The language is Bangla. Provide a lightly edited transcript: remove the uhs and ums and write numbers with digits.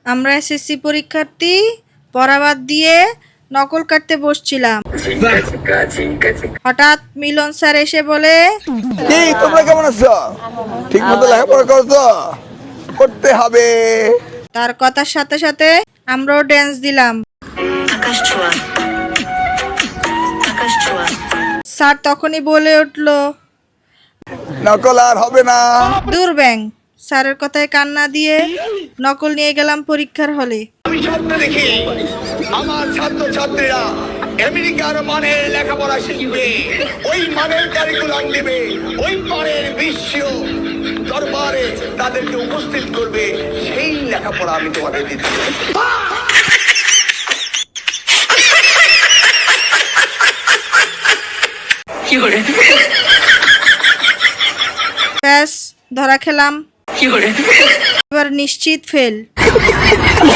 আমরা এসএসসি পরীক্ষার্থী পড়া বাদ দিয়ে নকল কাটতে বসছিলাম। হঠাৎ মিলন স্যার এসে বলে, কি তোমরা কেমন আছো? ঠিক মতো লেখাপড়া করছো? করতে হবে। তার কথার সাথে সাথে আমরাও ড্যান্স দিলাম। স্যার তখনই বলে উঠল, নকল আর হবে না। দূর ব্যাং। স্যারের কথায় কান্না দিয়ে নকল নিয়ে গেলাম পরীক্ষার হলে। আমি স্বপ্ন দেখি আমার ছাত্র ছাত্রীরা আমেরিকার মানের লেখাপড়া শিখবে, ওই মানের কারিকুলাম দিবে, ওই মানের বিশ্ব দরবারে তাদেরকে উপস্থিত করবে। সেই লেখাপড়া আমি তোমাদের দিচ্ছি। ব্যাস ধরা খেলাম। এবার নিশ্চিত ফেল।